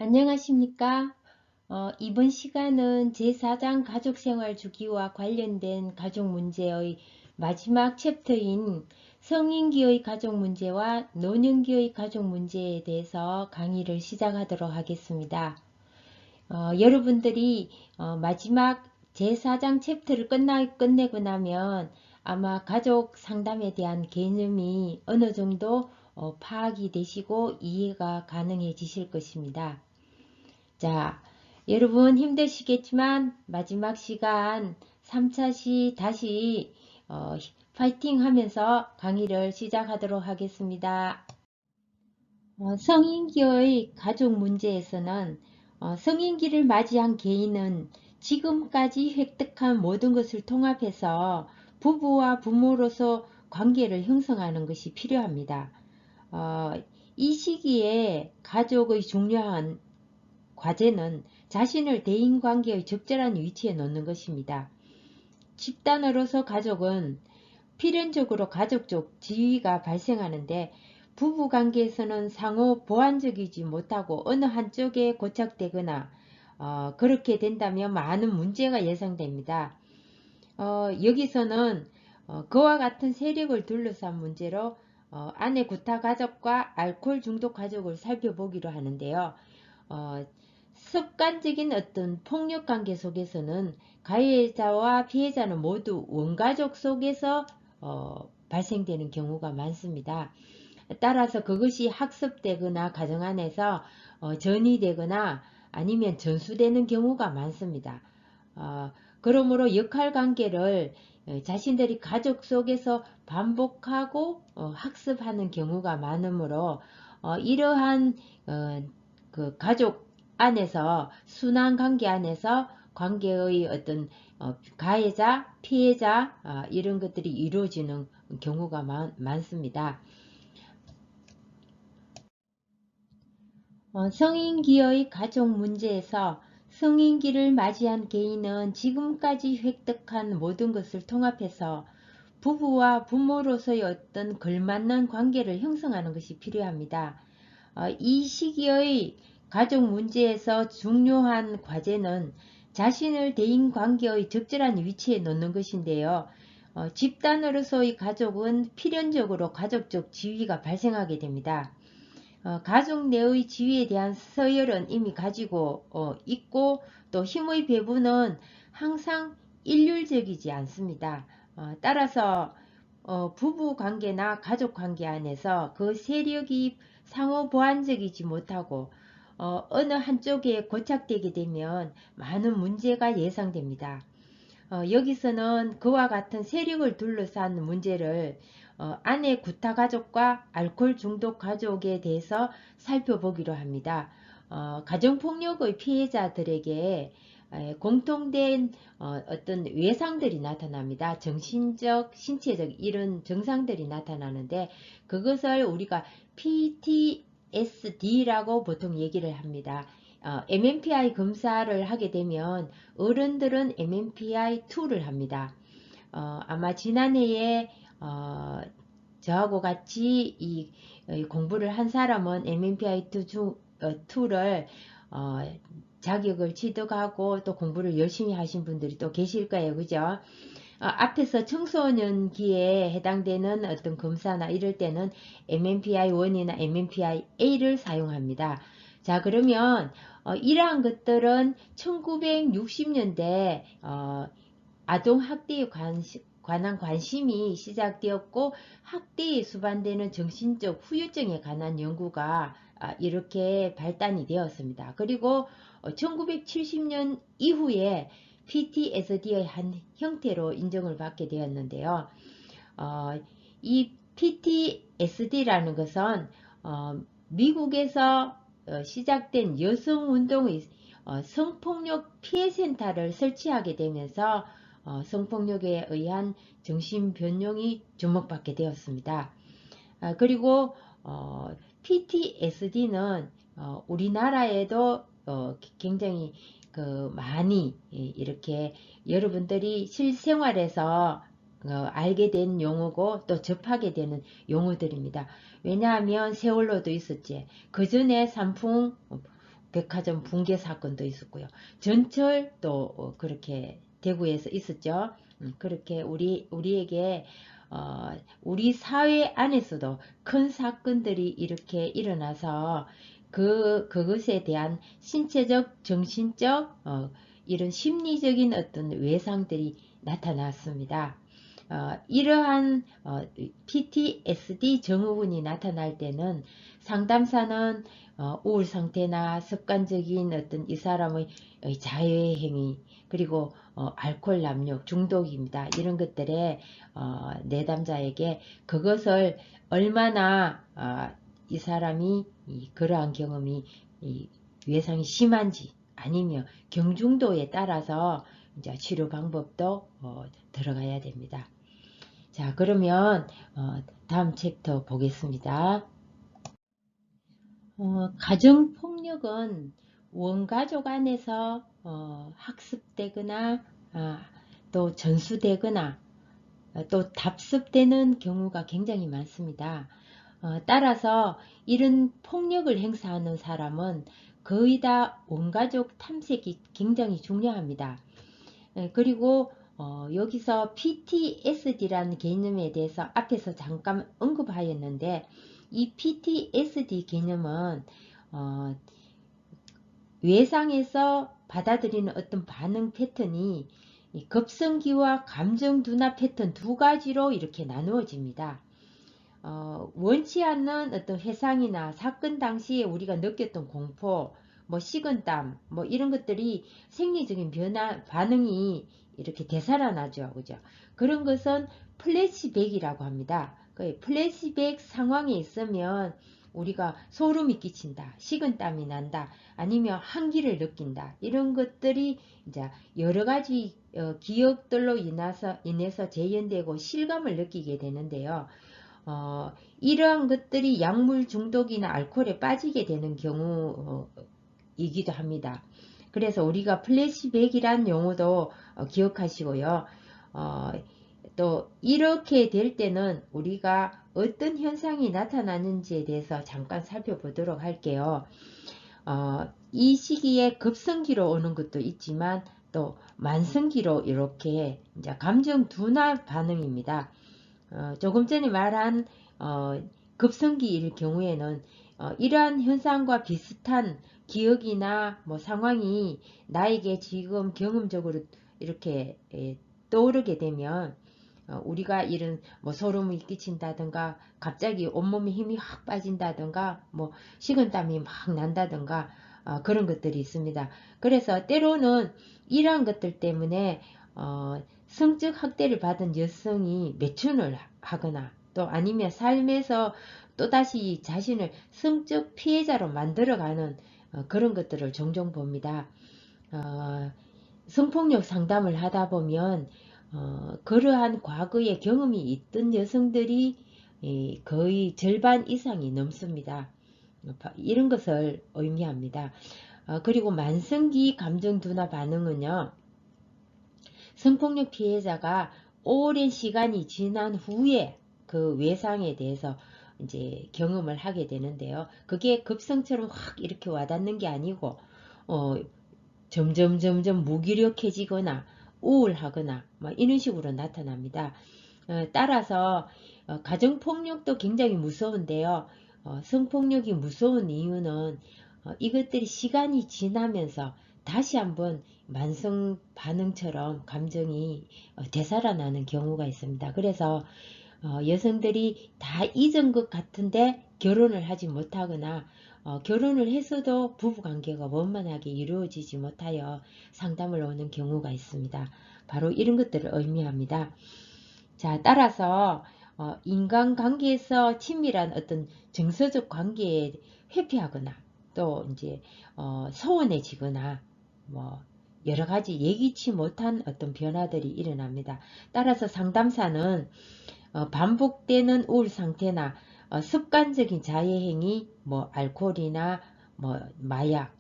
안녕하십니까? 이번 시간은 제4장 가족생활 주기와 관련된 가족 문제의 마지막 챕터인 성인기의 가족 문제와 노년기의 가족 문제에 대해서 강의를 시작하도록 하겠습니다. 여러분들이 마지막 제4장 챕터를 끝내고 나면 아마 가족 상담에 대한 개념이 어느 정도 파악이 되시고 이해가 가능해지실 것입니다. 자, 여러분 힘드시겠지만 마지막 시간 3차 시 다시 파이팅 하면서 강의를 시작하도록 하겠습니다. 성인기의 가족 문제에서는 성인기를 맞이한 개인은 지금까지 획득한 모든 것을 통합해서 부부와 부모로서 관계를 형성하는 것이 필요합니다. 이 시기에 가족의 중요한 과제는 자신을 대인관계의 적절한 위치에 놓는 것입니다. 집단으로서 가족은 필연적으로 가족적 지위가 발생하는데 부부관계에서는 상호 보완적이지 못하고 어느 한쪽에 고착되거나 그렇게 된다면 많은 문제가 예상됩니다. 여기서는 그와 같은 세력을 둘러싼 문제로 아내 구타 가족과 알코올 중독 가족을 살펴보기로 하는데요. 습관적인 어떤 폭력 관계 속에서는 가해자와 피해자는 모두 원가족 속에서 발생되는 경우가 많습니다. 따라서 그것이 학습되거나 가정 안에서 전이되거나 아니면 전수되는 경우가 많습니다. 그러므로 역할관계를 자신들이 가족 속에서 반복하고 학습하는 경우가 많으므로 이러한 그 가족 안에서 순환 관계 안에서 관계의 어떤 가해자, 피해자 이런 것들이 이루어지는 경우가 많습니다. 성인기의 가족 문제에서 성인기를 맞이한 개인은 지금까지 획득한 모든 것을 통합해서 부부와 부모로서의 어떤 걸맞는 관계를 형성하는 것이 필요합니다. 이 시기의 가족 문제에서 중요한 과제는 자신을 대인관계의 적절한 위치에 놓는 것인데요. 집단으로서의 가족은 필연적으로 가족적 지위가 발생하게 됩니다. 가족 내의 지위에 대한 서열은 이미 가지고 있고 또 힘의 배분은 항상 일률적이지 않습니다. 따라서 부부관계나 가족관계 안에서 그 세력이 상호 보완적이지 못하고 어느 한쪽에 고착되게 되면 많은 문제가 예상됩니다. 여기서는 그와 같은 세력을 둘러싼 문제를 아내 구타 가족과 알코올 중독 가족에 대해서 살펴보기로 합니다. 가정폭력의 피해자들에게 공통된 어떤 외상들이 나타납니다. 정신적, 신체적 이런 증상들이 나타나는데 그것을 우리가 PTSD라고 보통 얘기를 합니다. MMPI 검사를 하게 되면 어른들은 MMPI2를 합니다. 아마 지난해에 저하고 같이 이 공부를 한 사람은 MMPI2를 자격을 취득하고 또 공부를 열심히 하신 분들이 또 계실 거예요. 그죠? 앞에서 청소년기에 해당되는 어떤 검사나 이럴 때는 MMPI1이나 MMPI-A를 사용합니다. 자, 그러면 이러한 것들은 1960년대 아동학대에 관한 관심이 시작되었고 학대에 수반되는 정신적 후유증에 관한 연구가 이렇게 발단이 되었습니다. 그리고 1970년 이후에 PTSD의 한 형태로 인정을 받게 되었는데요. 이 PTSD라는 것은 미국에서 시작된 여성운동의 성폭력 피해센터를 설치하게 되면서 성폭력에 의한 정신변용이 주목받게 되었습니다. 그리고 PTSD는 우리나라에도 굉장히 많이 이렇게 여러분들이 실생활에서 알게 된 용어고 또 접하게 되는 용어들입니다. 왜냐하면 세월호도 있었지. 그 전에 산풍 백화점 붕괴 사건도 있었고요. 전철도 그렇게 대구에서 있었죠. 그렇게 우리에게 우리 사회 안에서도 큰 사건들이 이렇게 일어나서 그것에 대한 신체적, 정신적, 이런 심리적인 어떤 외상들이 나타났습니다. 이러한 PTSD 증후군이 나타날 때는 상담사는 우울 상태나 습관적인 어떤 이 사람의 자해 행위, 그리고 알코올 남욕 중독입니다. 이런 것들에 내담자에게 그것을 얼마나 이 사람이 그러한 경험이 외상이 심한지 아니면 경중도에 따라서 이제 치료 방법도 들어가야 됩니다. 자, 그러면 다음 챕터 보겠습니다. 가정폭력은 원가족 안에서 학습되거나 또 전수되거나 또 답습되는 경우가 굉장히 많습니다. 따라서 이런 폭력을 행사하는 사람은 거의 다 원가족 탐색이 굉장히 중요합니다. 그리고 여기서 PTSD라는 개념에 대해서 앞에서 잠깐 언급하였는데 이 PTSD 개념은 외상에서 받아들이는 어떤 반응 패턴이 급성기와 감정 둔화 패턴 두 가지로 이렇게 나누어집니다. 원치 않는 어떤 회상이나 사건 당시에 우리가 느꼈던 공포, 뭐 식은땀, 뭐 이런 것들이 생리적인 반응이 이렇게 되살아나죠. 그죠? 그런 것은 플래시백이라고 합니다. 그 플래시백 상황에 있으면 우리가 소름이 끼친다, 식은땀이 난다, 아니면 한기를 느낀다. 이런 것들이 이제 여러 가지 기억들로 인해서 재현되고 실감을 느끼게 되는데요. 이러한 것들이 약물 중독이나 알코올에 빠지게 되는 경우이기도 합니다. 그래서 우리가 플래시백이란 용어도 기억하시고요. 또 이렇게 될 때는 우리가 어떤 현상이 나타나는지에 대해서 잠깐 살펴보도록 할게요. 이 시기에 급성기로 오는 것도 있지만 또 만성기로 이렇게 이제 감정 둔화 반응입니다. 조금 전에 말한 급성기일 경우에는 이러한 현상과 비슷한 기억이나 뭐 상황이 나에게 지금 경험적으로 이렇게 떠오르게 되면 우리가 이런 뭐 소름이 끼친다든가 갑자기 온몸에 힘이 확 빠진다든가 뭐 식은땀이 막 난다든가 그런 것들이 있습니다. 그래서 때로는 이러한 것들 때문에 성적 학대를 받은 여성이 매춘을 하거나 또 아니면 삶에서 또다시 자신을 성적 피해자로 만들어가는 그런 것들을 종종 봅니다. 성폭력 상담을 하다 보면 그러한 과거의 경험이 있던 여성들이 거의 절반 이상이 넘습니다. 이런 것을 의미합니다. 그리고 만성기 감정 둔화 반응은요, 성폭력 피해자가 오랜 시간이 지난 후에 그 외상에 대해서 이제 경험을 하게 되는데요. 그게 급성처럼 확 이렇게 와닿는 게 아니고 점점 무기력해지거나 우울하거나 뭐 이런 식으로 나타납니다. 따라서 가정폭력도 굉장히 무서운데요. 성폭력이 무서운 이유는 이것들이 시간이 지나면서 다시 한번 만성 반응처럼 감정이 되살아나는 경우가 있습니다. 그래서 여성들이 다 잊은 것 같은데 결혼을 하지 못하거나 결혼을 해서도 부부관계가 원만하게 이루어지지 못하여 상담을 오는 경우가 있습니다. 바로 이런 것들을 의미합니다. 자, 따라서 인간관계에서 친밀한 어떤 정서적 관계에 회피하거나 또 이제 소원해지거나 뭐 여러 가지 예기치 못한 어떤 변화들이 일어납니다. 따라서 상담사는 반복되는 우울 상태나 습관적인 자해행위, 뭐 알코올이나 뭐 마약,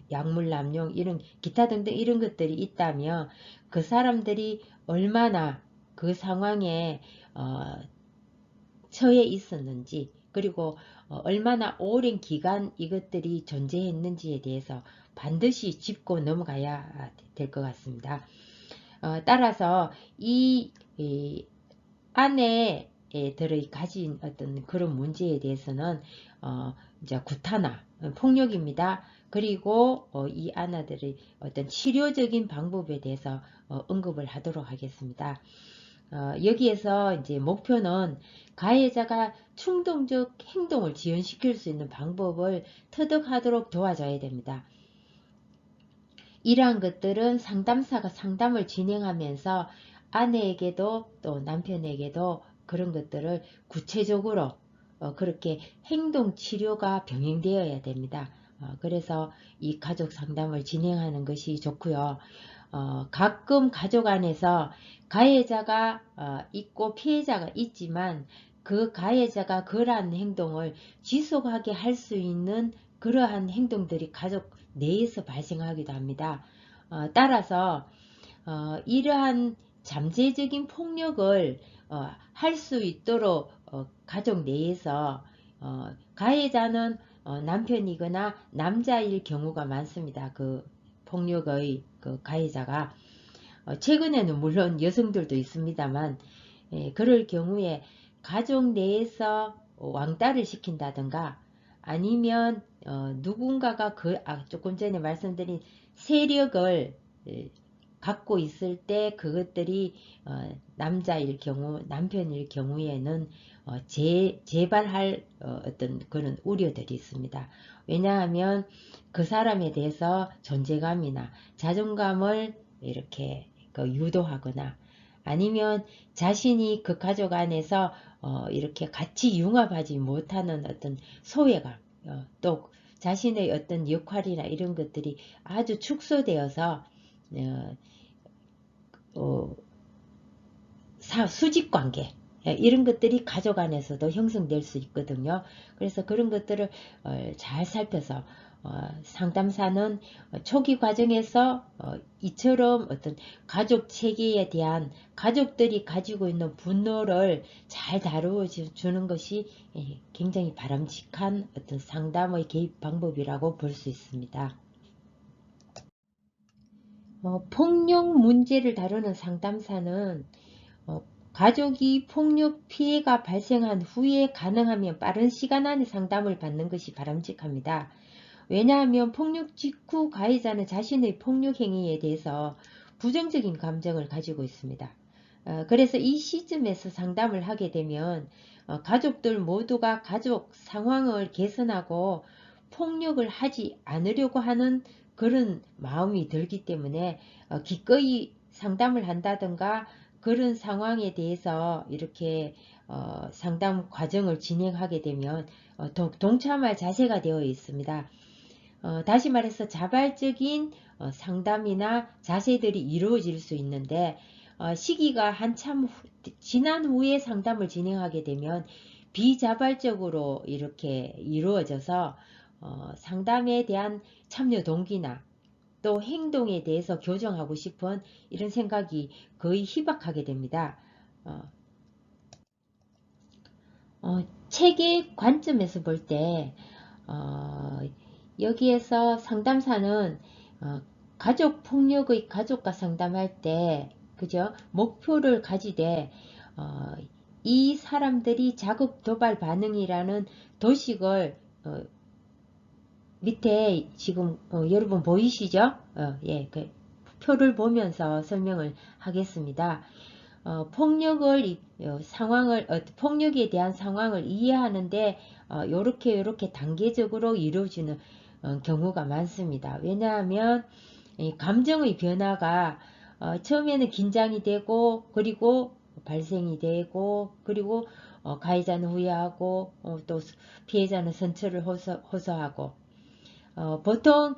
약물 남용 이런 기타 등등 이런 것들이 있다면 그 사람들이 얼마나 그 상황에 처해 있었는지 그리고 얼마나 오랜 기간 이것들이 존재했는지에 대해서 반드시 짚고 넘어가야 될 것 같습니다. 따라서 이 안에 들어 가진 어떤 그런 문제에 대해서는 이제 구타나 폭력입니다. 그리고 이 아나들의 어떤 치료적인 방법에 대해서 언급을 하도록 하겠습니다. 여기에서 이제 목표는 가해자가 충동적 행동을 지연시킬 수 있는 방법을 터득하도록 도와줘야 됩니다. 이러한 것들은 상담사가 상담을 진행하면서 아내에게도 또 남편에게도 그런 것들을 구체적으로 그렇게 행동 치료가 병행되어야 됩니다. 그래서 이 가족 상담을 진행하는 것이 좋고요. 가끔 가족 안에서 가해자가 있고 피해자가 있지만 그 가해자가 그러한 행동을 지속하게 할 수 있는 그러한 행동들이 가족 내에서 발생하기도 합니다. 따라서 이러한 잠재적인 폭력을 할 수 있도록 가족 내에서 가해자는 남편이거나 남자일 경우가 많습니다. 그 폭력의 그 가해자가 최근에는 물론 여성들도 있습니다만 그럴 경우에 가족 내에서 왕따를 시킨다든가 아니면 누군가가 조금 전에 말씀드린 세력을 갖고 있을 때 그것들이 남자일 경우 남편일 경우에는 재발할 어떤 그런 우려들이 있습니다. 왜냐하면 그 사람에 대해서 존재감이나 자존감을 이렇게 유도하거나 아니면 자신이 그 가족 안에서 이렇게 같이 융합하지 못하는 어떤 소외감 또 자신의 어떤 역할이나 이런 것들이 아주 축소되어서 수직관계 이런 것들이 가족 안에서도 형성될 수 있거든요. 그래서 그런 것들을 잘 살펴서 상담사는 초기 과정에서 이처럼 어떤 가족 체계에 대한 가족들이 가지고 있는 분노를 잘 다루어 주는 것이 굉장히 바람직한 어떤 상담의 개입 방법이라고 볼 수 있습니다. 폭력 문제를 다루는 상담사는 가족이 폭력 피해가 발생한 후에 가능하면 빠른 시간 안에 상담을 받는 것이 바람직합니다. 왜냐하면 폭력 직후 가해자는 자신의 폭력 행위에 대해서 부정적인 감정을 가지고 있습니다. 그래서 이 시점에서 상담을 하게 되면 가족들 모두가 가족 상황을 개선하고 폭력을 하지 않으려고 하는 그런 마음이 들기 때문에 기꺼이 상담을 한다든가 그런 상황에 대해서 이렇게 상담 과정을 진행하게 되면 동참할 자세가 되어 있습니다. 다시 말해서 자발적인 상담이나 자세들이 이루어질 수 있는데 시기가 한참 지난 후에 상담을 진행하게 되면 비자발적으로 이렇게 이루어져서 상담에 대한 참여 동기나 또 행동에 대해서 교정하고 싶은 이런 생각이 거의 희박하게 됩니다. 책의 관점에서 볼 때 여기에서 상담사는 가족 폭력의 가족과 상담할 때 그죠? 목표를 가지되 이 사람들이 자극 도발 반응이라는 도식을 밑에 지금 여러분 보이시죠? 예, 그 표를 보면서 설명을 하겠습니다. 폭력을 상황을 폭력에 대한 상황을 이해하는데 요렇게 단계적으로 이루어지는 경우가 많습니다. 왜냐하면 감정의 변화가 처음에는 긴장이 되고 그리고 발생이 되고 그리고 가해자는 후회하고 또 피해자는 선처를 호소하고 보통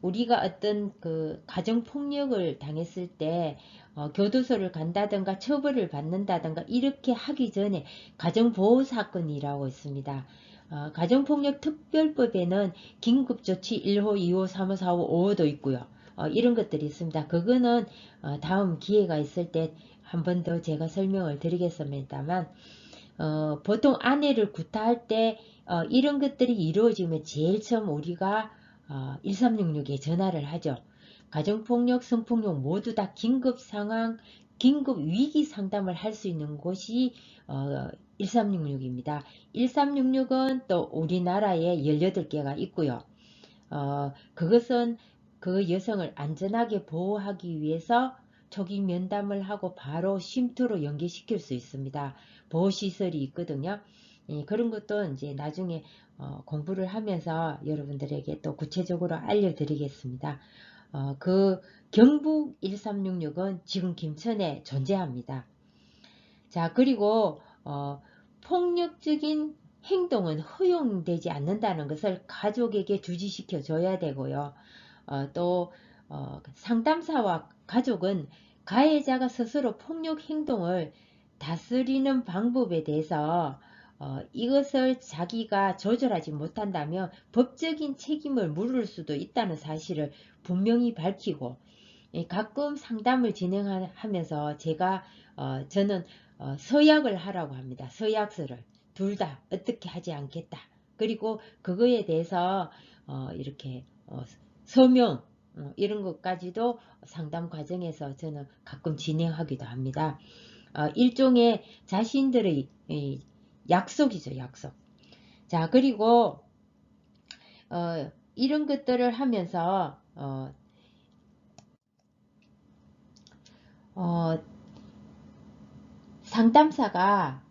우리가 어떤 그 가정폭력을 당했을 때 교도소를 간다든가 처벌을 받는다든가 이렇게 하기 전에 가정보호사건이라고 있습니다. 가정폭력특별법에는 긴급조치 1호, 2호, 3호, 4호, 5호도 있고요. 이런 것들이 있습니다. 그거는 다음 기회가 있을 때 한 번 더 제가 설명을 드리겠습니다만 보통 아내를 구타할 때 이런 것들이 이루어지면 제일 처음 우리가 1366에 전화를 하죠. 가정폭력, 성폭력 모두 다 긴급 상황, 긴급 위기 상담을 할 수 있는 곳이 1366입니다. 1366은 또 우리나라에 18개가 있고요. 그것은 그 여성을 안전하게 보호하기 위해서 초기 면담을 하고 바로 쉼터로 연계시킬 수 있습니다. 보호시설이 있거든요. 그런 것도 이제 나중에 공부를 하면서 여러분들에게 또 구체적으로 알려드리겠습니다. 그 경북 1366은 지금 김천에 존재합니다. 자, 그리고 폭력적인 행동은 허용되지 않는다는 것을 가족에게 주지시켜 줘야 되고요. 또 상담사와 가족은 가해자가 스스로 폭력 행동을 다스리는 방법에 대해서 이것을 자기가 조절하지 못한다면 법적인 책임을 물을 수도 있다는 사실을 분명히 밝히고, 가끔 상담을 진행하면서 저는 서약을 하라고 합니다. 서약서를 둘 다 어떻게 하지 않겠다. 그리고 그거에 대해서 이렇게 서명 이런 것까지도 상담 과정에서 저는 가끔 진행하기도 합니다. 일종의 자신들의 약속이죠, 약속. 자, 그리고 이런 것들을 하면서 상담사가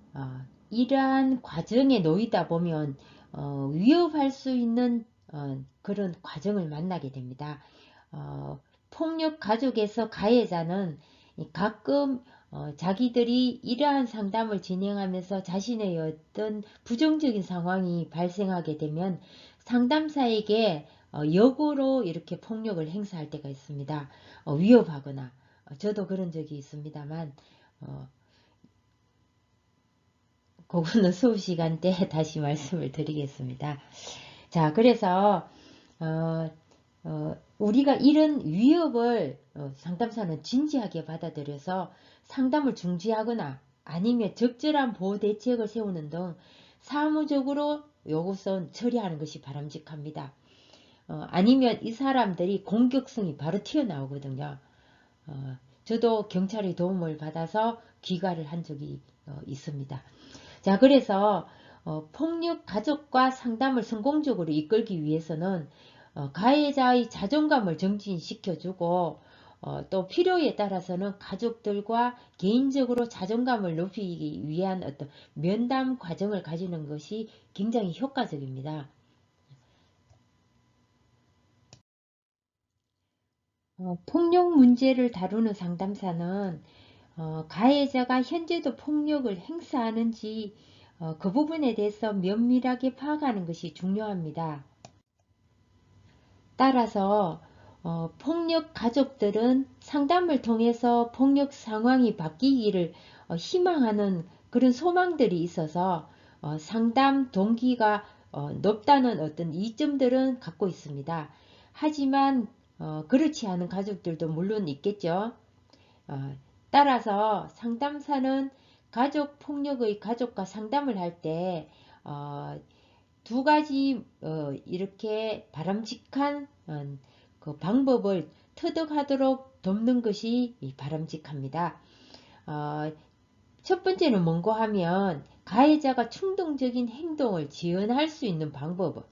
이러한 과정에 놓이다 보면 위협할 수 있는 그런 과정을 만나게 됩니다. 폭력 가족에서 가해자는 가끔 자기들이 이러한 상담을 진행하면서 자신의 어떤 부정적인 상황이 발생하게 되면 상담사에게 역으로 이렇게 폭력을 행사할 때가 있습니다. 위협하거나 저도 그런 적이 있습니다만 그거는 수업 시간 때 다시 말씀을 드리겠습니다. 자, 그래서 우리가 이런 위협을 상담사는 진지하게 받아들여서 상담을 중지하거나 아니면 적절한 보호 대책을 세우는 등 사무적으로 요것은 처리하는 것이 바람직합니다. 아니면 이 사람들이 공격성이 바로 튀어나오거든요. 저도 경찰의 도움을 받아서 귀가를 한 적이 있습니다. 자, 그래서 폭력 가족과 상담을 성공적으로 이끌기 위해서는 가해자의 자존감을 정진시켜주고 또 필요에 따라서는 가족들과 개인적으로 자존감을 높이기 위한 어떤 면담 과정을 가지는 것이 굉장히 효과적입니다. 폭력 문제를 다루는 상담사는 가해자가 현재도 폭력을 행사하는지 그 부분에 대해서 면밀하게 파악하는 것이 중요합니다. 따라서 폭력 가족들은 상담을 통해서 폭력 상황이 바뀌기를 희망하는 그런 소망들이 있어서 상담 동기가 높다는 어떤 이점들은 갖고 있습니다. 하지만 그렇지 않은 가족들도 물론 있겠죠. 따라서 상담사는 가족 폭력의 가족과 상담을 할 때 두 가지 이렇게 바람직한 그 방법을 터득하도록 돕는 것이 바람직합니다. 첫 번째는 뭔고 하면 가해자가 충동적인 행동을 지연할 수 있는 방법은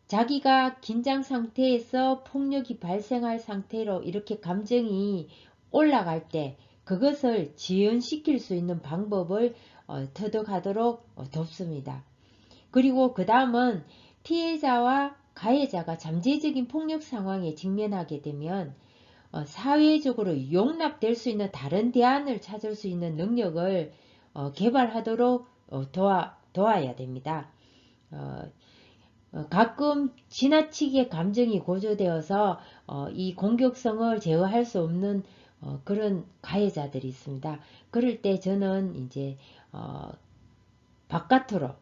자기가 긴장 상태에서 폭력이 발생할 상태로 이렇게 감정이 올라갈 때 그것을 지연시킬 수 있는 방법을 터득하도록 돕습니다. 그리고 그 다음은 피해자와 가해자가 잠재적인 폭력 상황에 직면하게 되면 사회적으로 용납될 수 있는 다른 대안을 찾을 수 있는 능력을 개발하도록 도와야 됩니다. 가끔 지나치게 감정이 고조되어서 이 공격성을 제어할 수 없는 그런 가해자들이 있습니다. 그럴 때 저는 이제 바깥으로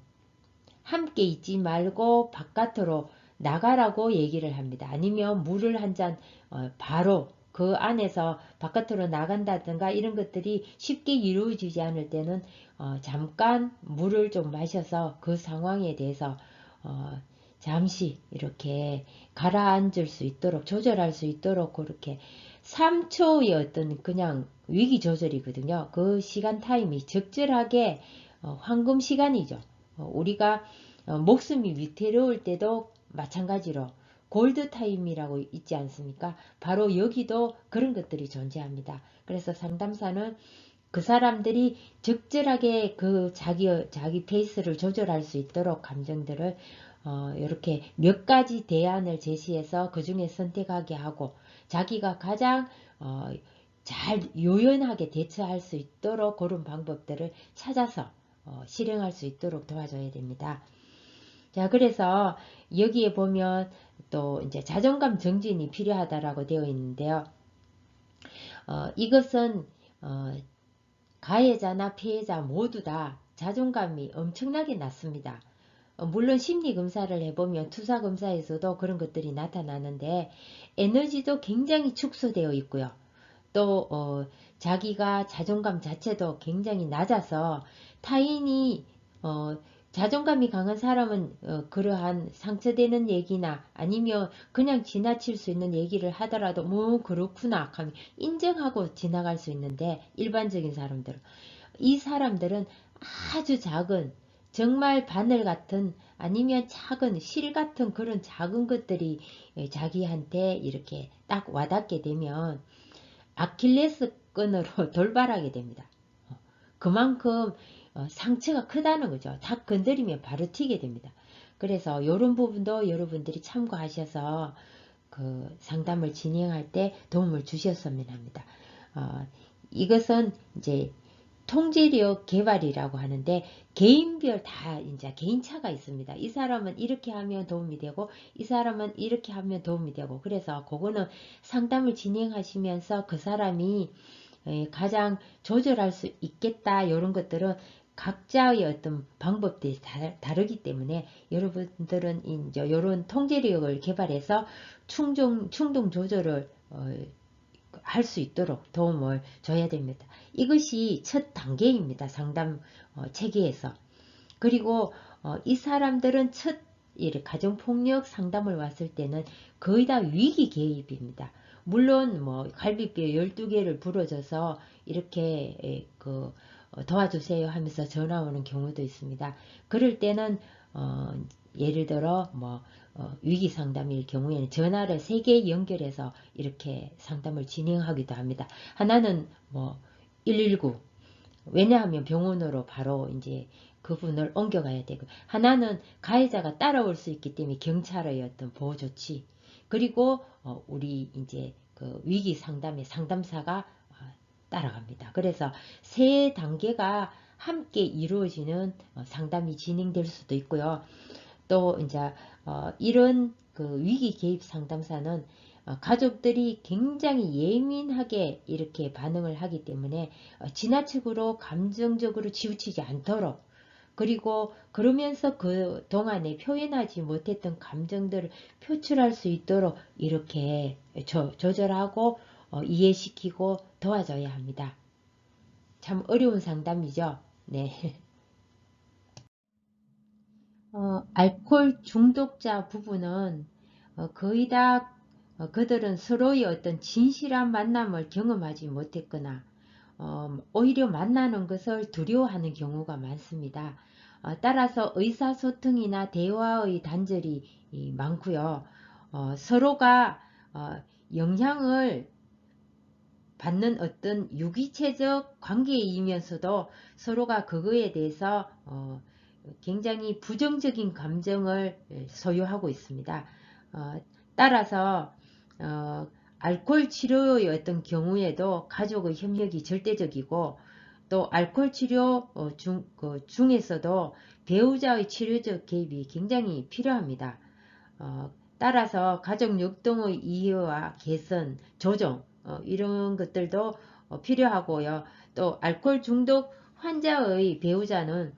함께 있지 말고 바깥으로 나가라고 얘기를 합니다. 아니면 물을 한 잔 바로 그 안에서 바깥으로 나간다든가 이런 것들이 쉽게 이루어지지 않을 때는 잠깐 물을 좀 마셔서 그 상황에 대해서 어, 잠시 이렇게 가라앉을 수 있도록 조절할 수 있도록 그렇게 3초의 어떤 그냥 위기 조절이거든요. 그 시간 타임이 적절하게 황금 시간이죠. 우리가 목숨이 위태로울 때도 마찬가지로 골드 타임이라고 있지 않습니까? 바로 여기도 그런 것들이 존재합니다. 그래서 상담사는 그 사람들이 적절하게 그 자기 페이스를 조절할 수 있도록 감정들을 이렇게 몇 가지 대안을 제시해서 그 중에 선택하게 하고 자기가 가장 잘 요연하게 대처할 수 있도록 그런 방법들을 찾아서 실행할 수 있도록 도와줘야 됩니다. 자, 그래서 여기에 보면 또 이제 자존감 정진이 필요하다라고 되어 있는데요. 이것은 가해자나 피해자 모두 다 자존감이 엄청나게 낮습니다. 물론 심리검사를 해보면 투사검사에서도 그런 것들이 나타나는데 에너지도 굉장히 축소되어 있고요. 또 자기가 자존감 자체도 굉장히 낮아서 타인이 자존감이 강한 사람은 그러한 상처되는 얘기나 아니면 그냥 지나칠 수 있는 얘기를 하더라도 뭐 그렇구나 하면 인정하고 지나갈 수 있는데 일반적인 사람들은 이 사람들은 아주 작은 정말 바늘 같은 아니면 작은 실 같은 그런 작은 것들이 자기한테 이렇게 딱 와닿게 되면 아킬레스 끈으로 돌발하게 됩니다. 그만큼 상처가 크다는 거죠. 탁 건드리면 바로 튀게 됩니다. 그래서 이런 부분도 여러분들이 참고하셔서 그 상담을 진행할 때 도움을 주셨으면 합니다. 이것은 이제 통제력 개발이라고 하는데 개인별 다 이제 개인차가 있습니다. 이 사람은 이렇게 하면 도움이 되고 이 사람은 이렇게 하면 도움이 되고 그래서 그거는 상담을 진행하시면서 그 사람이 가장 조절할 수 있겠다 이런 것들은 각자의 어떤 방법들이 다르기 때문에 여러분들은 이제 이런 통제력을 개발해서 충동 조절을 할 수 있도록 도움을 줘야 됩니다. 이것이 첫 단계입니다. 상담 체계에서. 그리고 이 사람들은 첫 가정폭력 상담을 왔을 때는 거의 다 위기 개입입니다. 물론 뭐 갈비뼈 12개를 부러져서 이렇게 도와주세요 하면서 전화 오는 경우도 있습니다. 그럴 때는 예를 들어 뭐 위기 상담일 경우에는 전화를 3개 연결해서 이렇게 상담을 진행하기도 합니다. 하나는 뭐 119 왜냐하면 병원으로 바로 이제 그분을 옮겨가야 되고 하나는 가해자가 따라올 수 있기 때문에 경찰의 어떤 보호 조치 그리고 우리 이제 그 위기 상담의 상담사가 따라갑니다. 그래서 세 단계가 함께 이루어지는 상담이 진행될 수도 있고요. 또 이제 이런 그 위기 개입 상담사는 가족들이 굉장히 예민하게 이렇게 반응을 하기 때문에 지나치고 감정적으로 치우치지 않도록 그리고 그러면서 그 동안에 표현하지 못했던 감정들을 표출할 수 있도록 이렇게 조절하고 이해시키고 도와줘야 합니다. 참 어려운 상담이죠. 네. 알코올 중독자 부부는 거의 다 그들은 서로의 어떤 진실한 만남을 경험하지 못했거나 오히려 만나는 것을 두려워하는 경우가 많습니다. 따라서 의사소통이나 대화의 단절이 많고요. 서로가 영향을 받는 어떤 유기체적 관계이면서도 서로가 그거에 대해서 굉장히 부정적인 감정을 소유하고 있습니다. 따라서 알코올 치료의 어떤 경우에도 가족의 협력이 절대적이고 또 알코올 치료 중에서도 배우자의 치료적 개입이 굉장히 필요합니다. 따라서 가족 역동의 이해와 개선, 조정 이런 것들도 필요하고요. 또 알코올 중독 환자의 배우자는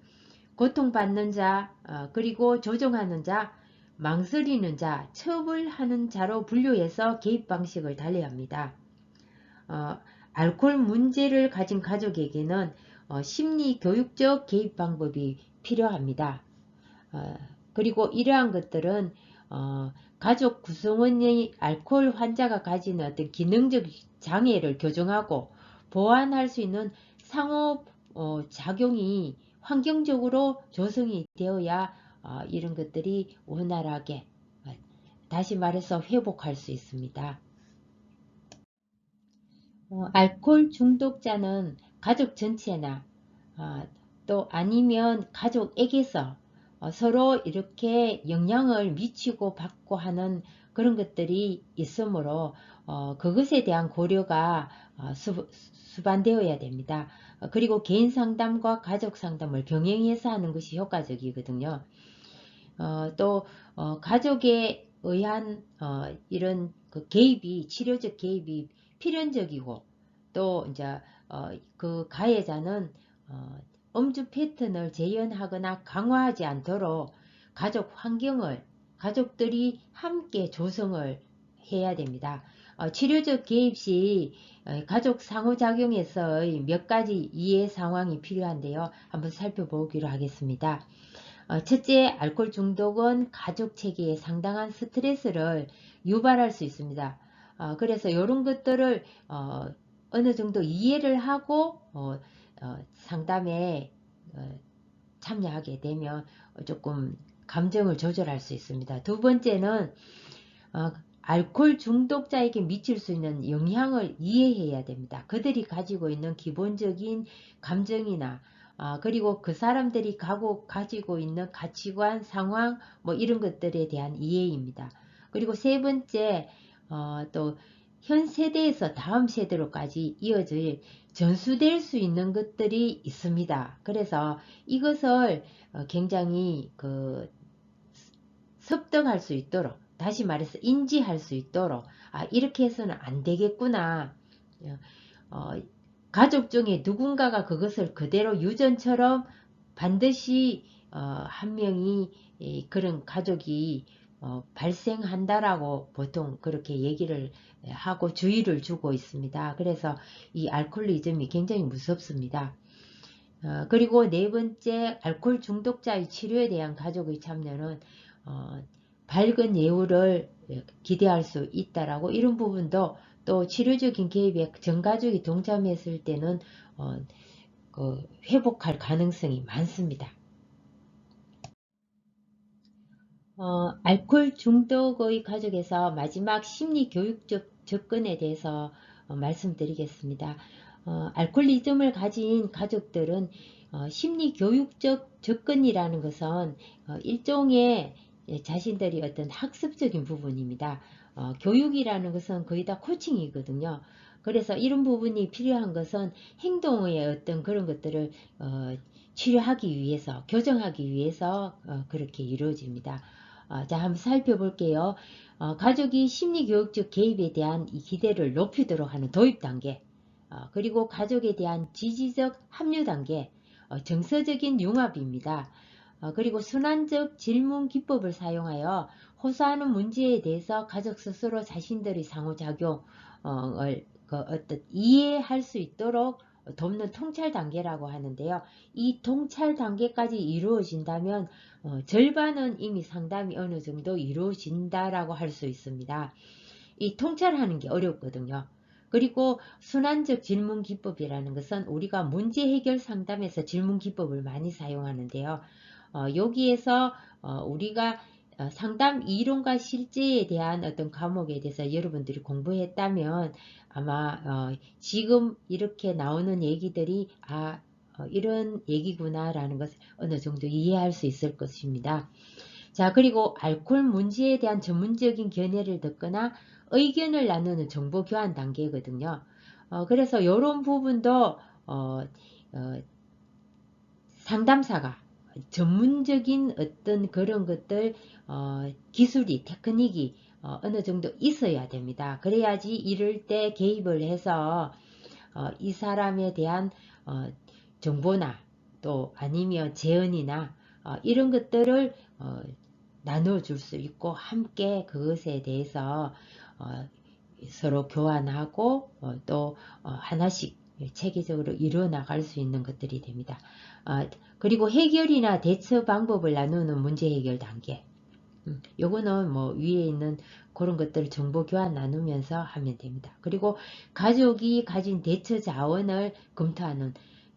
고통받는 자, 그리고 조정하는 자, 망설이는 자, 처벌하는 자로 분류해서 개입 방식을 달리합니다. 어, 알코올 문제를 가진 가족에게는 심리 교육적 개입 방법이 필요합니다. 어, 그리고 이러한 것들은 가족 구성원의 알코올 환자가 가지는 어떤 기능적 장애를 교정하고 보완할 수 있는 상호 작용이 환경적으로 조성이 되어야 이런 것들이 원활하게 다시 말해서 회복할 수 있습니다. 알코올 중독자는 가족 전체나 또 아니면 가족에게서 서로 이렇게 영향을 미치고 받고 하는 그런 것들이 있으므로 그것에 대한 고려가 수반되어야 됩니다. 그리고 개인 상담과 가족 상담을 병행해서 하는 것이 효과적이거든요. 또 가족에 의한 이런 그 개입이 치료적 개입이 필연적이고 또 이제 그 가해자는 음주 패턴을 재현하거나 강화하지 않도록 가족 환경을 가족들이 함께 조성을 해야 됩니다. 치료적 개입 시 가족 상호작용에서의 몇 가지 이해 상황이 필요한데요. 한번 살펴보기로 하겠습니다. 첫째, 알코올 중독은 가족 체계에 상당한 스트레스를 유발할 수 있습니다. 그래서 이런 것들을 어느 정도 이해를 하고 상담에 참여하게 되면 조금 감정을 조절할 수 있습니다. 두 번째는 알코올 중독자에게 미칠 수 있는 영향을 이해해야 됩니다. 그들이 가지고 있는 기본적인 감정이나 그리고 그 사람들이 가지고 있는 가치관, 상황 뭐 이런 것들에 대한 이해입니다. 그리고 세 번째 또 현 세대에서 다음 세대로까지 이어질 전수될 수 있는 것들이 있습니다. 그래서 이것을 굉장히 습득할 수 있도록 다시 말해서 인지할 수 있도록 이렇게 해서는 안 되겠구나. 어, 가족 중에 누군가가 그것을 그대로 유전처럼 반드시 한 명이 그런 가족이 발생한다라고 보통 그렇게 얘기를 하고 주의를 주고 있습니다. 그래서 이 알코올리즘이 굉장히 무섭습니다. 그리고 네 번째, 알코올 중독자의 치료에 대한 가족의 참여는 밝은 예우를 기대할 수 있다라고 이런 부분도 또 치료적인 개입에 전 가족이 동참했을 때는 회복할 가능성이 많습니다. 알코올 중독의 가족에서 마지막 심리 교육적 접근에 대해서 말씀드리겠습니다. 알코올리즘을 가진 가족들은 심리 교육적 접근이라는 것은 일종의 자신들이 어떤 학습적인 부분입니다. 교육이라는 것은 거의 다 코칭이거든요. 그래서 이런 부분이 필요한 것은 행동의 어떤 그런 것들을 치료하기 위해서, 교정하기 위해서 그렇게 이루어집니다. 자, 한번 살펴볼게요. 가족이 심리교육적 개입에 대한 이 기대를 높이도록 하는 도입 단계, 그리고 가족에 대한 지지적 합류 단계, 정서적인 융합입니다. 그리고 순환적 질문 기법을 사용하여 호소하는 문제에 대해서 가족 스스로 자신들의 상호작용을 이해할 수 있도록 돕는 통찰 단계라고 하는데요. 이 통찰 단계까지 이루어진다면 절반은 이미 상담이 어느 정도 이루어진다라고 할 수 있습니다. 이 통찰하는 게 어렵거든요. 그리고 순환적 질문 기법이라는 것은 우리가 문제 해결 상담에서 질문 기법을 많이 사용하는데요. 여기에서 우리가 상담 이론과 실제에 대한 어떤 과목에 대해서 여러분들이 공부했다면 아마 지금 이렇게 나오는 얘기들이 이런 얘기구나 라는 것을 어느 정도 이해할 수 있을 것입니다. 자, 그리고 알코올 문제에 대한 전문적인 견해를 듣거나 의견을 나누는 정보 교환 단계거든요. 그래서 이런 부분도 상담사가 전문적인 어떤 그런 것들 기술이 테크닉이 어느 정도 있어야 됩니다. 그래야지 이럴 때 개입을 해서 이 사람에 대한 정보나 또 아니면 제언이나 이런 것들을 나눠줄 수 있고 함께 그것에 대해서 서로 교환하고 또 하나씩 체계적으로 이루어 나갈 수 있는 것들이 됩니다. 그리고 해결이나 대처 방법을 나누는 문제 해결 단계. 요거는 뭐 위에 있는 그런 것들 정보 교환 나누면서 하면 됩니다. 그리고 가족이 가진 대처 자원을 검토하는,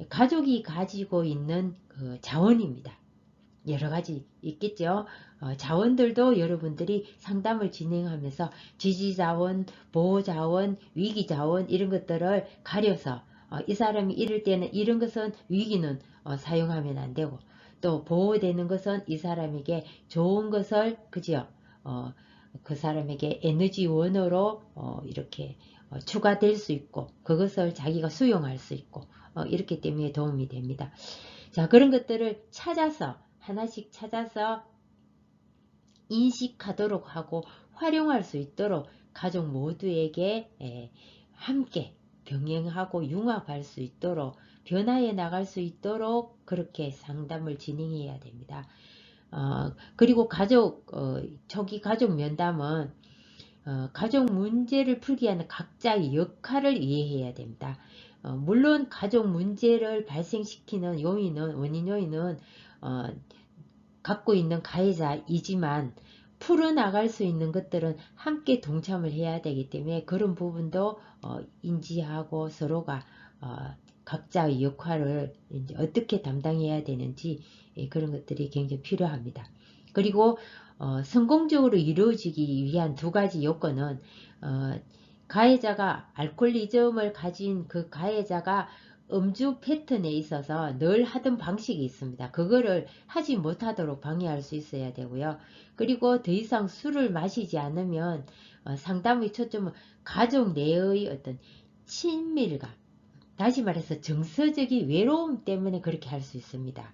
가족이 가지고 있는 그 자원입니다. 여러 가지 있겠죠. 자원들도 여러분들이 상담을 진행하면서 지지자원, 보호자원, 위기자원 이런 것들을 가려서 이 사람이 이럴 때는 이런 것은 위기는 사용하면 안 되고, 또 보호되는 것은 이 사람에게 좋은 것을 그죠? 그 사람에게 에너지원으로 이렇게 추가될 수 있고, 그것을 자기가 수용할 수 있고, 이렇기 때문에 도움이 됩니다. 자, 그런 것들을 찾아서 하나씩 찾아서 인식하도록 하고 활용할 수 있도록 가족 모두에게 함께 병행하고 융합할 수 있도록 변화해 나갈 수 있도록 그렇게 상담을 진행해야 됩니다. 그리고 초기 가족 면담은 가족 문제를 풀기 위한 각자의 역할을 이해해야 됩니다. 물론 가족 문제를 발생시키는 원인 요인은 갖고 있는 가해자이지만 풀어나갈 수 있는 것들은 함께 동참을 해야 되기 때문에 그런 부분도 인지하고 서로가 각자의 역할을 이제 어떻게 담당해야 되는지 그런 것들이 굉장히 필요합니다. 그리고 성공적으로 이루어지기 위한 두 가지 요건은 가해자가 알코올리즘을 가진 그 가해자가 음주 패턴에 있어서 늘 하던 방식이 있습니다. 그거를 하지 못하도록 방해할 수 있어야 되고요. 그리고 더 이상 술을 마시지 않으면 상담의 초점은 가족 내의 어떤 친밀감, 다시 말해서 정서적인 외로움 때문에 그렇게 할 수 있습니다.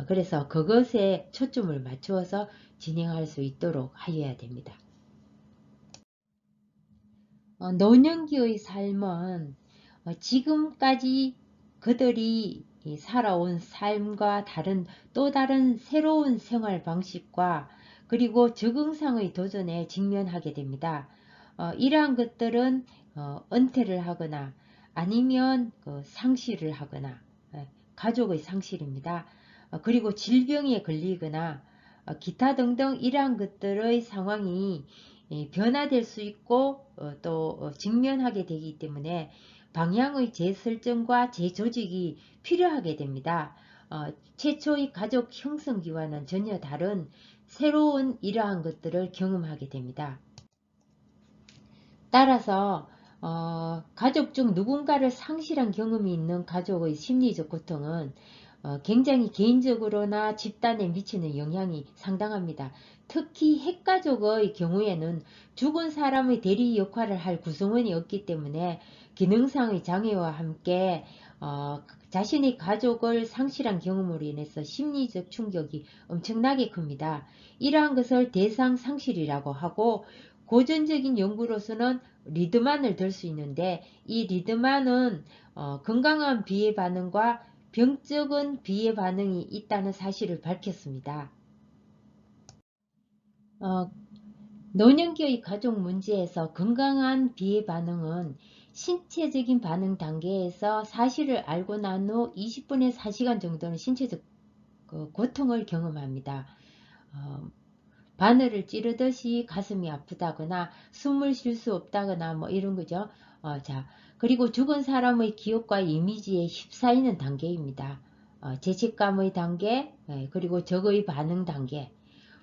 그래서 그것에 초점을 맞추어서 진행할 수 있도록 하여야 됩니다. 노년기의 삶은 지금까지 그들이 살아온 삶과 또 다른 새로운 생활 방식과 그리고 적응상의 도전에 직면하게 됩니다. 이러한 것들은 은퇴를 하거나 아니면 상실을 하거나 가족의 상실입니다. 그리고 질병에 걸리거나 기타 등등 이러한 것들의 상황이 변화될 수 있고 또 직면하게 되기 때문에 방향의 재설정과 재조직이 필요하게 됩니다. 최초의 가족 형성기와는 전혀 다른 새로운 이러한 것들을 경험하게 됩니다. 따라서 가족 중 누군가를 상실한 경험이 있는 가족의 심리적 고통은 굉장히 개인적으로나 집단에 미치는 영향이 상당합니다. 특히 핵가족의 경우에는 죽은 사람의 대리 역할을 할 구성원이 없기 때문에 기능상의 장애와 함께 자신의 가족을 상실한 경험으로 인해서 심리적 충격이 엄청나게 큽니다. 이러한 것을 대상 상실이라고 하고, 고전적인 연구로서는 리드만을 들 수 있는데, 이 리드만은 건강한 비해 반응과 병적인 비해 반응이 있다는 사실을 밝혔습니다. 노년기의 가족 문제에서 건강한 비해 반응은 신체적인 반응 단계에서 사실을 알고 난 후 20분에서 1시간 정도는 신체적 고통을 경험합니다. 바늘을 찌르듯이 가슴이 아프다거나 숨을 쉴 수 없다거나 뭐 이런 거죠. 자, 그리고 죽은 사람의 기억과 이미지에 휩싸이는 단계입니다. 죄책감의 단계, 그리고 적의 반응 단계.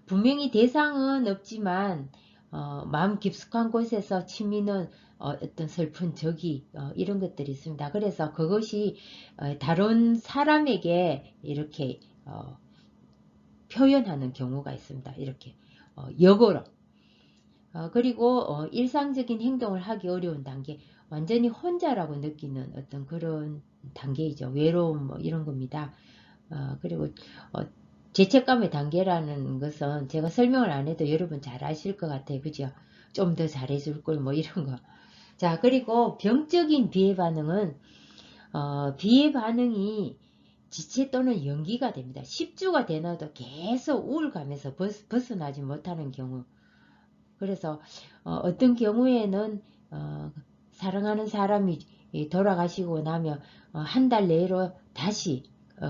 분명히 대상은 없지만 마음 깊숙한 곳에서 치미는 어떤 슬픈 적이 이런 것들이 있습니다. 그래서 그것이 다른 사람에게 이렇게 표현하는 경우가 있습니다. 이렇게 역으로. 그리고 일상적인 행동을 하기 어려운 단계, 완전히 혼자라고 느끼는 어떤 그런 단계이죠. 외로움 뭐 이런 겁니다. 그리고 죄책감의 단계라는 것은 제가 설명을 안 해도 여러분 잘 아실 것 같아요. 그죠? 좀 더 잘해줄 걸 뭐 이런 거. 자, 그리고 병적인 비해 반응은 비해 반응이 지체 또는 연기가 됩니다. 10주가 되나도 계속 우울감에서 벗어나지 못하는 경우. 그래서 어떤 경우에는 사랑하는 사람이 돌아가시고 나면 한 달 내로 다시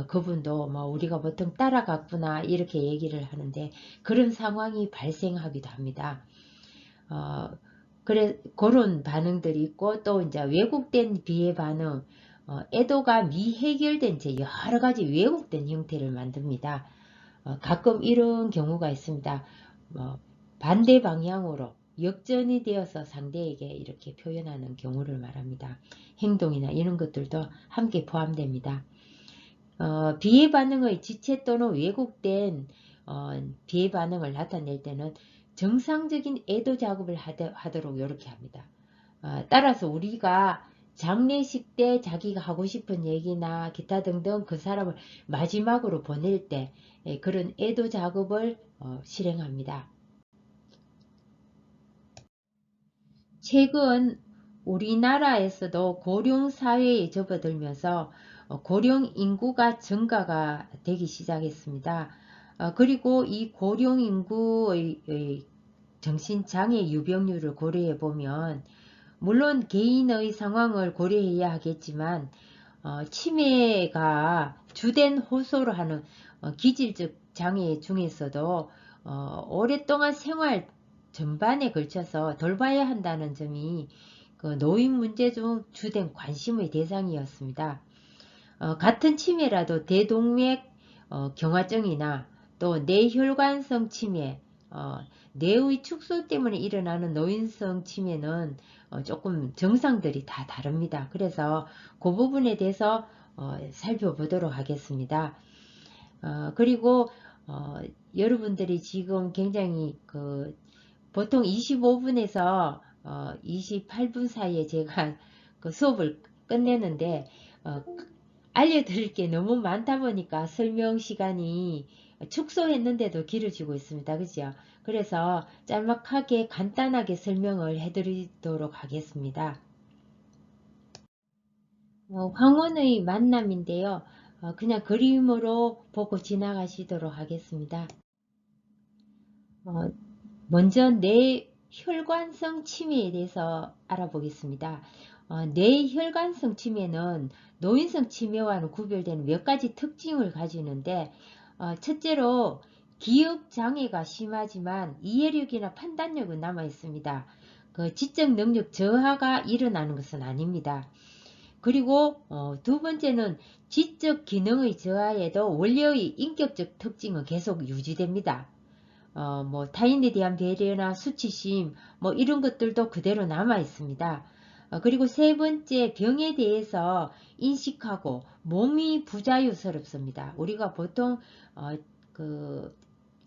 그분도 뭐 우리가 보통 따라갔구나 이렇게 얘기를 하는데 그런 상황이 발생하기도 합니다. 그래 그런 반응들이 있고 또 이제 왜곡된 비의 반응, 애도가 미해결된 채 여러 가지 왜곡된 형태를 만듭니다. 가끔 이런 경우가 있습니다. 반대 방향으로 역전이 되어서 상대에게 이렇게 표현하는 경우를 말합니다. 행동이나 이런 것들도 함께 포함됩니다. 비의 반응의 지체 또는 왜곡된 비의 반응을 나타낼 때는 정상적인 애도 작업을 하도록 이렇게 합니다. 따라서 우리가 장례식 때 자기가 하고 싶은 얘기나 기타 등등 그 사람을 마지막으로 보낼 때 그런 애도 작업을 실행합니다. 최근 우리나라에서도 고령 사회에 접어들면서 고령 인구가 증가가 되기 시작했습니다. 그리고 이 고령 인구의 정신장애 유병률을 고려해 보면 물론 개인의 상황을 고려해야 하겠지만 치매가 주된 호소로 하는 기질적 장애 중에서도 오랫동안 생활 전반에 걸쳐서 돌봐야 한다는 점이 그 노인 문제 중 주된 관심의 대상이었습니다. 같은 치매라도 대동맥 경화증이나 또 뇌혈관성 치매, 뇌의 축소 때문에 일어나는 노인성 치매는 조금 증상들이 다 다릅니다. 그래서 그 부분에 대해서 살펴보도록 하겠습니다. 그리고 여러분들이 지금 굉장히 보통 25분에서 28분 사이에 제가 그 수업을 끝내는데 알려드릴 게 너무 많다 보니까 설명 시간이 축소했는데도 길어지고 있습니다. 그죠? 그래서 짤막하게 간단하게 설명을 해드리도록 하겠습니다. 황혼의 만남인데요. 그냥 그림으로 보고 지나가시도록 하겠습니다. 먼저 뇌혈관성 치매에 대해서 알아보겠습니다. 뇌혈관성 치매는 노인성 치매와는 구별되는 몇 가지 특징을 가지는데 첫째로 기억장애가 심하지만 이해력이나 판단력은 남아 있습니다. 그 지적 능력 저하가 일어나는 것은 아닙니다. 그리고 두 번째는 지적 기능의 저하에도 원래의 인격적 특징은 계속 유지됩니다. 뭐 타인에 대한 배려나 수치심 뭐 이런 것들도 그대로 남아 있습니다. 그리고 세 번째 병에 대해서 인식하고 몸이 부자유스럽습니다. 우리가 보통 그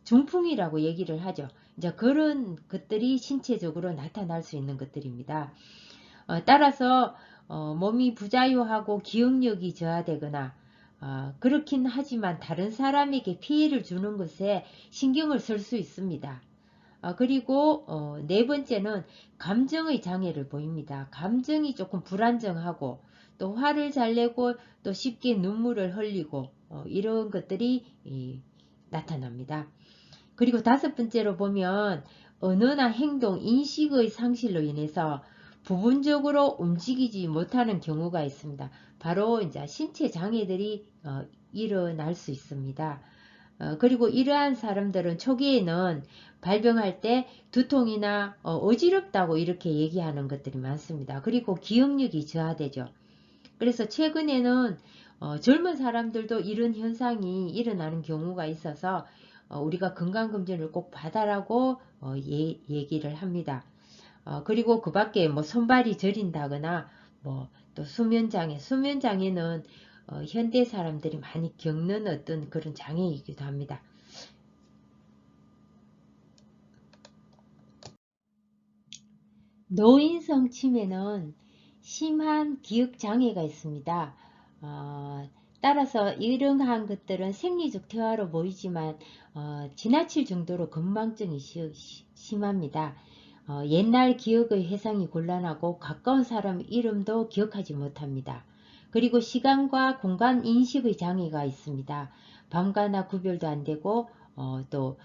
중풍이라고 얘기를 하죠. 이제 그런 것들이 신체적으로 나타날 수 있는 것들입니다. 따라서 몸이 부자유하고 기억력이 저하되거나 그렇긴 하지만 다른 사람에게 피해를 주는 것에 신경을 쓸 수 있습니다. 그리고 네 번째는 감정의 장애를 보입니다. 감정이 조금 불안정하고 또 화를 잘 내고 또 쉽게 눈물을 흘리고 이런 것들이 나타납니다. 그리고 다섯 번째로 보면 언어나 행동, 인식의 상실로 인해서 부분적으로 움직이지 못하는 경우가 있습니다. 바로 이제 신체 장애들이 일어날 수 있습니다. 그리고 이러한 사람들은 초기에는 발병할 때 두통이나 어지럽다고 이렇게 얘기하는 것들이 많습니다. 그리고 기억력이 저하되죠. 그래서 최근에는 젊은 사람들도 이런 현상이 일어나는 경우가 있어서 우리가 건강검진을 꼭 받아라고 얘기를 합니다. 그리고 그 밖에 뭐 손발이 저린다거나 뭐 또 수면장애는 현대 사람들이 많이 겪는 어떤 그런 장애이기도 합니다. 노인성 치매는 심한 기억장애가 있습니다. 따라서 이러한 것들은 생리적 퇴화로 보이지만 지나칠 정도로 건망증이 심합니다. 옛날 기억의 회상이 곤란하고 가까운 사람 이름도 기억하지 못합니다. 그리고 시간과 공간 인식의 장애가 있습니다. 밤과 낮 구별도 안 되고 또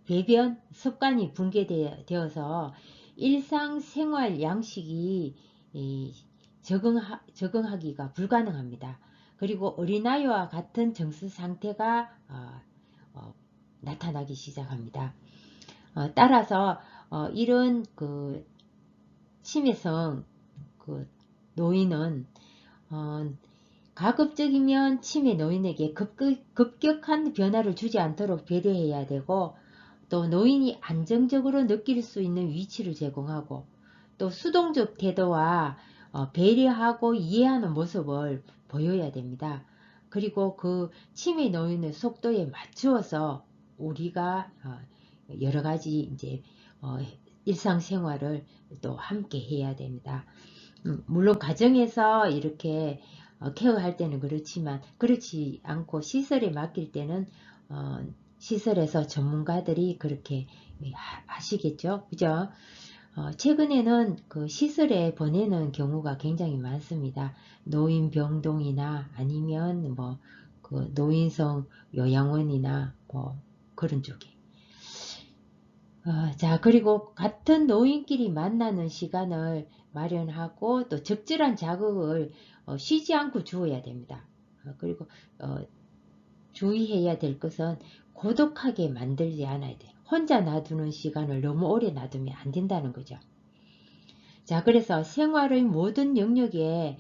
배변 습관이 붕괴되어서 일상생활 양식이 적응하기가 불가능합니다. 그리고 어린아이와 같은 정서 상태가 나타나기 시작합니다. 따라서 이런 그 치매성 그 노인은 가급적이면 치매 노인에게 급격한 변화를 주지 않도록 배려해야 되고, 또 노인이 안정적으로 느낄 수 있는 위치를 제공하고, 또 수동적 태도와 배려하고 이해하는 모습을 보여야 됩니다. 그리고 그 치매 노인의 속도에 맞추어서 우리가 여러 가지 이제 일상생활을 또 함께 해야 됩니다. 물론 가정에서 이렇게 케어할 때는 그렇지만, 그렇지 않고 시설에 맡길 때는 시설에서 전문가들이 그렇게 하시겠죠. 그죠? 최근에는 그 시설에 보내는 경우가 굉장히 많습니다. 노인병동이나 아니면 뭐 그 노인성 요양원이나 뭐 그런 쪽에. 자, 그리고 같은 노인끼리 만나는 시간을 마련하고 또 적절한 자극을 쉬지 않고 주어야 됩니다. 그리고 주의해야 될 것은 고독하게 만들지 않아야 돼요. 혼자 놔두는 시간을 너무 오래 놔두면 안 된다는 거죠. 자, 그래서 생활의 모든 영역에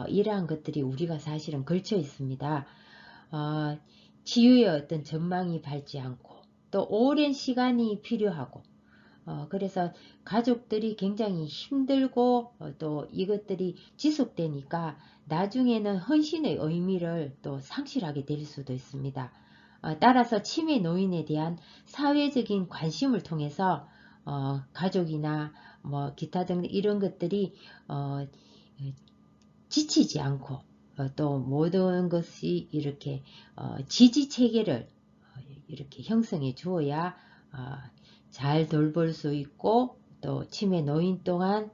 이러한 것들이 우리가 사실은 걸쳐 있습니다. 치유의 어떤 전망이 밝지 않고 또 오랜 시간이 필요하고, 그래서 가족들이 굉장히 힘들고 또 이것들이 지속되니까 나중에는 헌신의 의미를 또 상실하게 될 수도 있습니다. 따라서 치매 노인에 대한 사회적인 관심을 통해서 가족이나 뭐 기타 등 이런 것들이 지치지 않고 또 모든 것이 이렇게 지지 체계를 이렇게 형성해 주어야 잘 돌볼 수 있고, 또 치매 노인 동안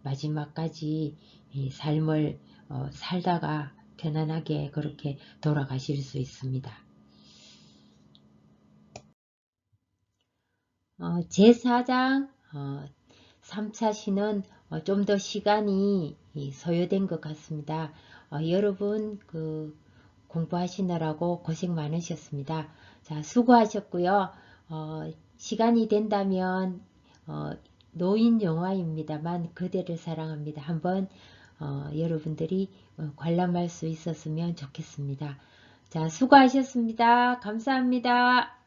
마지막까지 이 삶을 살다가 편안하게 그렇게 돌아가실 수 있습니다. 제4장 3차 시는 좀 더 시간이 소요된 것 같습니다. 여러분 그 공부하시느라고 고생 많으셨습니다. 자, 수고하셨고요. 시간이 된다면 노인 영화입니다만 그대를 사랑합니다. 한번 여러분들이 관람할 수 있었으면 좋겠습니다. 자, 수고하셨습니다. 감사합니다.